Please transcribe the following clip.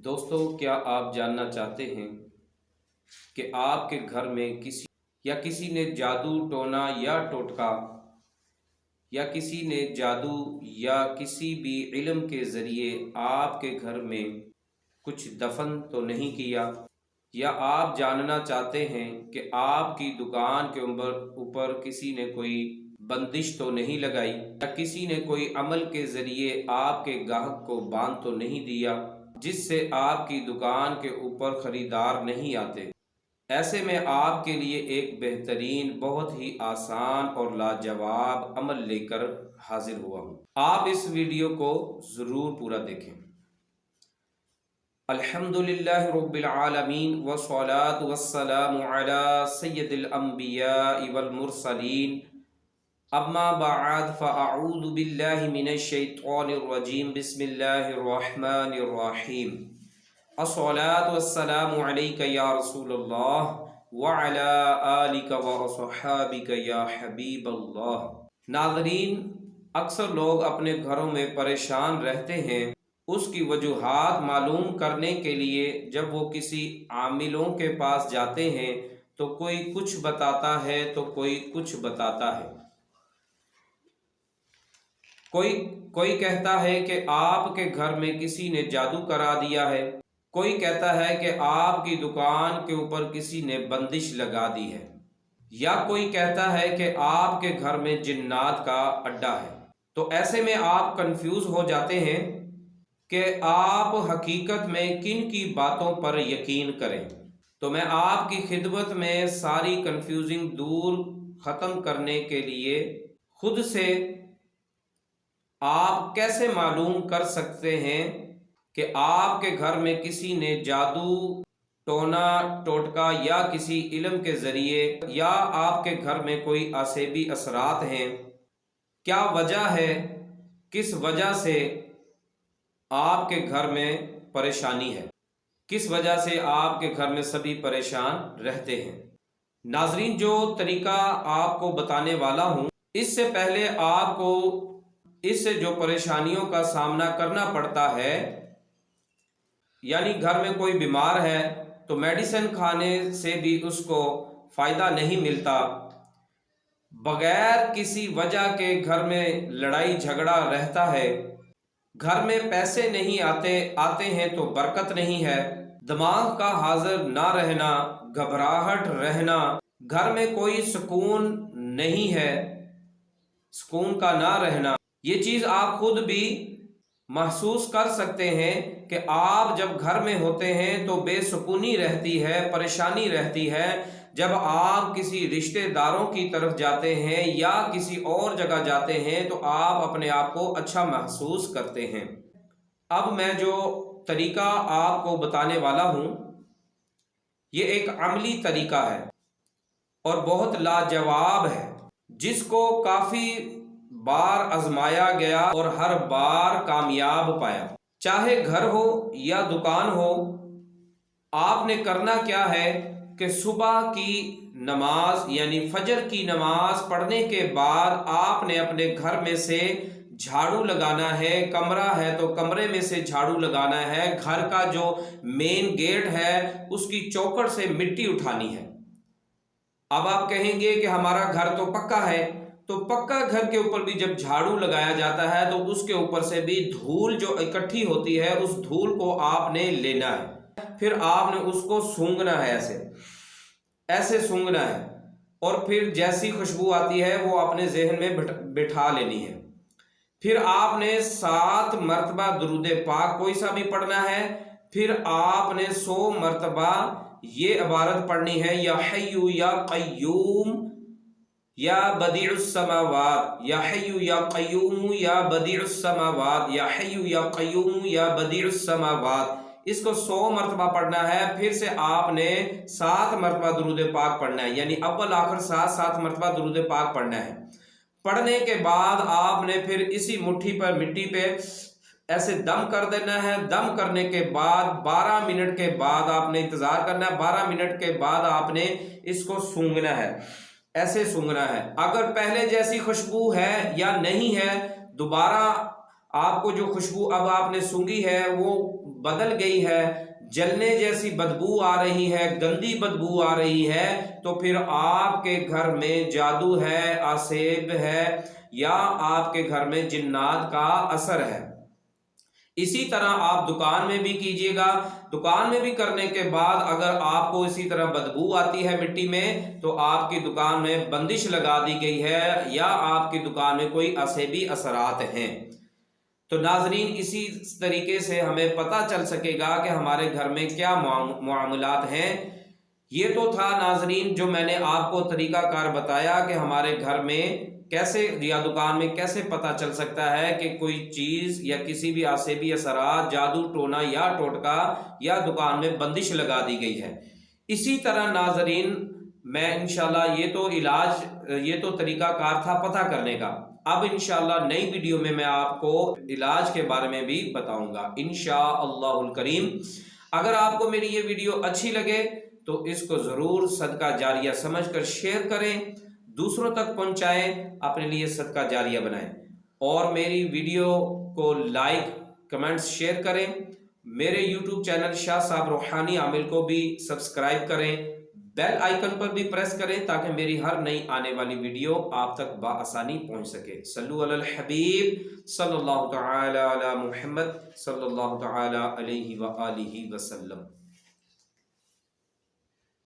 دوستو، کیا آپ جاننا چاہتے ہیں کہ آپ کے گھر میں کسی نے جادو ٹونا یا ٹوٹکا یا کسی نے جادو یا کسی بھی علم کے ذریعے آپ کے گھر میں کچھ دفن تو نہیں کیا؟ یا آپ جاننا چاہتے ہیں کہ آپ کی دکان کے اوپر کسی نے کوئی بندش تو نہیں لگائی یا کسی نے کوئی عمل کے ذریعے آپ کے گاہک کو باندھ تو نہیں دیا جس سے آپ کی دکان کے اوپر خریدار نہیں آتے؟ ایسے میں آپ کے لیے ایک بہترین، بہت ہی آسان اور لاجواب عمل لے کر حاضر ہوا ہوں۔ آپ اس ویڈیو کو ضرور پورا دیکھیں۔ الحمدللہ رب العالمین والصلاة والسلام علی سید الانبیاء والمرسلین، اما بعد فاعوذ باللہ من الشیطان الرجیم، بسم اللہ الرحمن الرحیم۔ الصلاة والسلام علیک یا رسول اللہ وعلی آلک واصحابک یا حبیب اللہ۔ ناظرین، اکثر لوگ اپنے گھروں میں پریشان رہتے ہیں۔ اس کی وجوہات معلوم کرنے کے لیے جب وہ کسی عاملوں کے پاس جاتے ہیں تو کوئی کچھ بتاتا ہے تو کوئی کچھ بتاتا ہے۔ کوئی کہتا ہے کہ آپ کے گھر میں کسی نے جادو کرا دیا ہے، کوئی کہتا ہے کہ آپ کی دکان کے اوپر کسی نے بندش لگا دی ہے، یا کوئی کہتا ہے کہ آپ کے گھر میں جنات کا اڈا ہے۔ تو ایسے میں آپ کنفیوز ہو جاتے ہیں کہ آپ حقیقت میں کن کی باتوں پر یقین کریں۔ تو میں آپ کی خدمت میں ساری کنفیوزنگ دور ختم کرنے کے لیے خود سے آپ کیسے معلوم کر سکتے ہیں کہ آپ کے گھر میں کسی نے جادو ٹونا ٹوٹکا یا کسی علم کے ذریعے، یا آپ کے گھر میں کوئی عصبی اثرات ہیں، کیا وجہ ہے، کس وجہ سے آپ کے گھر میں پریشانی ہے، کس وجہ سے آپ کے گھر میں سبھی پریشان رہتے ہیں۔ ناظرین، جو طریقہ آپ کو بتانے والا ہوں، اس سے پہلے آپ کو اس سے جو پریشانیوں کا سامنا کرنا پڑتا ہے، یعنی گھر میں کوئی بیمار ہے تو میڈیسن کھانے سے بھی اس کو فائدہ نہیں ملتا، بغیر کسی وجہ کے گھر میں لڑائی جھگڑا رہتا ہے، گھر میں پیسے نہیں آتے ہیں تو برکت نہیں ہے، دماغ کا حاضر نہ رہنا، گھبراہٹ رہنا، گھر میں کوئی سکون نہیں ہے، سکون کا نہ رہنا، یہ چیز آپ خود بھی محسوس کر سکتے ہیں کہ آپ جب گھر میں ہوتے ہیں تو بے سکونی رہتی ہے، پریشانی رہتی ہے۔ جب آپ کسی رشتہ داروں کی طرف جاتے ہیں یا کسی اور جگہ جاتے ہیں تو آپ اپنے آپ کو اچھا محسوس کرتے ہیں۔ اب میں جو طریقہ آپ کو بتانے والا ہوں، یہ ایک عملی طریقہ ہے اور بہت لاجواب ہے، جس کو کافی بار آزمایا گیا اور ہر بار کامیاب پایا۔ چاہے گھر ہو یا دکان ہو، آپ نے کرنا کیا ہے کہ صبح کی نماز یعنی فجر کی نماز پڑھنے کے بعد آپ نے اپنے گھر میں سے جھاڑو لگانا ہے، کمرہ ہے تو کمرے میں سے جھاڑو لگانا ہے، گھر کا جو مین گیٹ ہے اس کی چوکھٹ سے مٹی اٹھانی ہے۔ اب آپ کہیں گے کہ ہمارا گھر تو پکا ہے، تو پکا گھر کے اوپر بھی جب جھاڑو لگایا جاتا ہے تو اس کے اوپر سے بھی دھول جو اکٹھی ہوتی ہے، اس دھول کو آپ نے لینا ہے، پھر آپ نے اس کو سونگھنا ہے، ایسے سونگھنا ہے، اور پھر جیسی خوشبو آتی ہے وہ اپنے ذہن میں بٹھا لینی ہے۔ پھر آپ نے 7 مرتبہ درود پاک کوئی سا بھی پڑھنا ہے، پھر آپ نے 100 مرتبہ یہ عبارت پڑھنی ہے، یا حی یا قیوم یا بدیع السماوات، یا حی یا قیوم یا بدیع السماوات، یا حی یا قیوم یا بدیع السماوات۔ اس کو 100 مرتبہ پڑھنا ہے، پھر سے آپ نے 7 مرتبہ درود پاک پڑھنا ہے، یعنی اول آخر 7 مرتبہ درود پاک پڑھنا ہے۔ پڑھنے کے بعد آپ نے پھر اسی مٹھی پر مٹی پہ ایسے دم کر دینا ہے۔ دم کرنے کے بعد 12 منٹ کے بعد آپ نے انتظار کرنا ہے، 12 منٹ کے بعد آپ نے اس کو سونگھنا ہے، ایسے سونگھنا ہے۔ اگر پہلے جیسی خوشبو ہے یا نہیں ہے، دوبارہ آپ کو جو خوشبو اب آپ نے سونگھی ہے وہ بدل گئی ہے، جلنے جیسی بدبو آ رہی ہے، گندی بدبو آ رہی ہے، تو پھر آپ کے گھر میں جادو ہے، آسیب ہے، یا آپ کے گھر میں جنات کا اثر ہے۔ اسی طرح آپ دکان میں بھی کیجئے گا، دکان میں بھی کرنے کے بعد اگر آپ کو اسی طرح بدبو آتی ہے مٹی میں، تو آپ کی دکان میں بندش لگا دی گئی ہے، یا آپ کی دکان میں کوئی آسیبی اثرات ہیں۔ تو ناظرین، اسی طریقے سے ہمیں پتہ چل سکے گا کہ ہمارے گھر میں کیا معاملات ہیں۔ یہ تو تھا ناظرین جو میں نے آپ کو طریقہ کار بتایا کہ ہمارے گھر میں کیسے یا دکان میں کیسے پتہ چل سکتا ہے کہ کوئی چیز یا کسی بھی آسیبی اثرات، جادو ٹونا یا ٹوٹکا یا دکان میں بندش لگا دی گئی ہے۔ اسی طرح ناظرین، میں انشاءاللہ یہ تو طریقہ کار تھا پتہ کرنے کا۔ اب انشاءاللہ نئی ویڈیو میں آپ کو علاج کے بارے میں بھی بتاؤں گا انشاءاللہ الکریم۔ اگر آپ کو میری یہ ویڈیو اچھی لگے تو اس کو ضرور صدقہ جاریہ سمجھ کر شیئر کریں، دوسروں تک پہنچائیں، اپنے لیے صدقہ جاریہ بنائیں، اور میری ویڈیو کو لائک، کمنٹس، شیئر کریں۔ میرے یوٹیوب چینل شاہ صاحب روحانی عامل کو بھی سبسکرائب کریں، بیل آئیکن پر بھی پریس کریں تاکہ میری ہر نئی آنے والی ویڈیو آپ تک بآسانی پہنچ سکے۔ صلو علی الحبیب صلی اللہ تعالی علی محمد صلی اللہ تعالی علیہ وآلہ وسلم۔